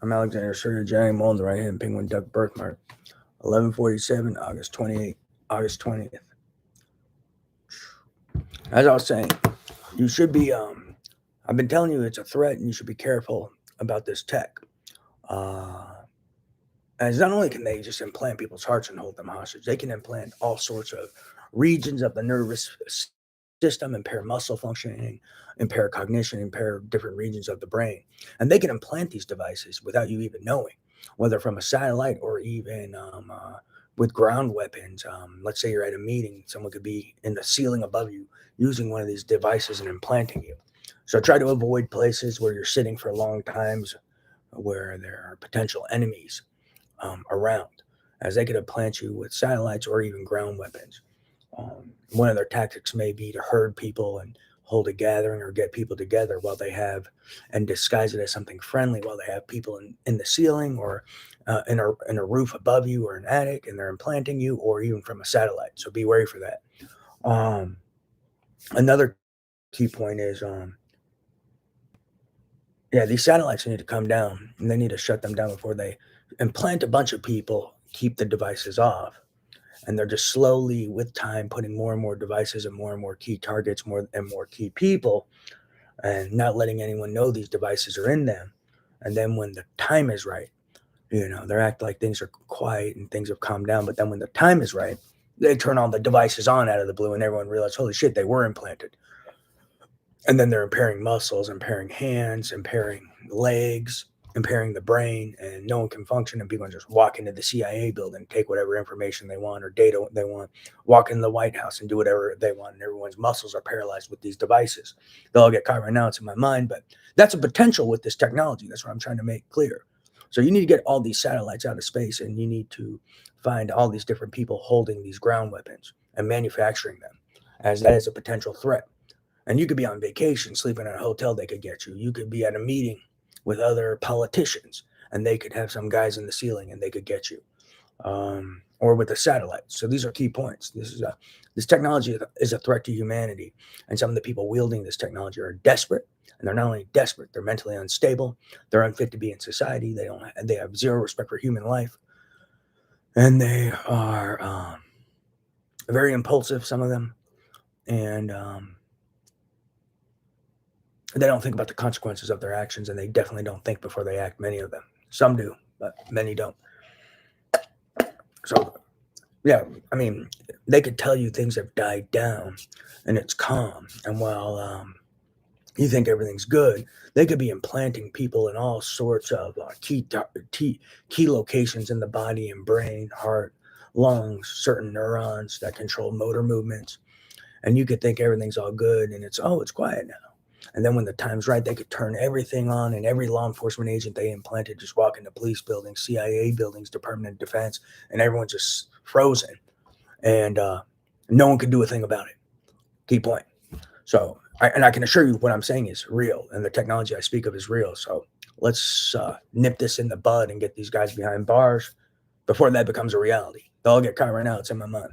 I'm Alexander Sergey Johnny Mole on the right hand Penguin Duck birthmark. 11:47, August 20th. As I was saying, you should be I've been telling you it's a threat and you should be careful about this tech. Uh as not only can they just implant people's hearts and hold them hostage, they can implant all sorts of regions of the nervous system, impair muscle functioning, impair cognition, impair different regions of the brain. And they can implant these devices without you even knowing, whether from a satellite or even with ground weapons. Let's say you're at a meeting, someone could be in the ceiling above you using one of these devices and implanting you. So try to avoid places where you're sitting for long times where there are potential enemies around, as they could implant you with satellites or even ground weapons. One of their tactics may be to herd people and hold a gathering or get people together while they have and disguise it as something friendly while they have people in the ceiling or in a roof above you or an attic and they're implanting you or even from a satellite. So be wary for that. Um, Another key point is yeah, these satellites need to come down and they need to shut them down before they implant a bunch of people, keep the devices off. And they're just slowly, with time, putting more and more devices and more key targets, more and more key people, and not letting anyone know these devices are in them. And then when the time is right, they're acting like things are quiet and things have calmed down. But then when the time is right, they turn all the devices on out of the blue and everyone realizes, holy shit, they were implanted. And then they're impairing muscles, impairing hands, impairing legs, impairing the brain, and no one can function. And people just walk into the CIA building, take whatever information they want or data they want, walk in the White House and do whatever they want. And everyone's muscles are paralyzed with these devices. They'll all get caught right now. It's in my mind, but that's a potential with this technology. That's what I'm trying to make clear. So you need to get all these satellites out of space, and you need to find all these different people holding these ground weapons and manufacturing them, as that is a potential threat. And you could be on vacation, sleeping in a hotel, they could get you. You could be at a meeting with other politicians, and they could have some guys in the ceiling, and they could get you. Or with a satellite. So these are key points. This technology is a threat to humanity, and some of the people wielding this technology are desperate, and they're not only desperate, they're mentally unstable. They're unfit to be in society. They have zero respect for human life, and they are very impulsive. Some of them, and they don't think about the consequences of their actions, and they definitely don't think before they act. Many of them, some do, but many don't. So, yeah, I mean, they could tell you things have died down, and it's calm. And while you think everything's good, they could be implanting people in all sorts of key locations in the body and brain, heart, lungs, certain neurons that control motor movements. And you could think everything's all good, and it's quiet now. And then when the time's right, they could turn everything on, and every law enforcement agent they implanted just walk into police buildings, CIA buildings, Department of Defense, and everyone's just frozen, and no one could do a thing about it. Key point. So, I can assure you what I'm saying is real, and the technology I speak of is real. So let's nip this in the bud and get these guys behind bars before that becomes a reality. They'll all get caught right now. It's in my mind.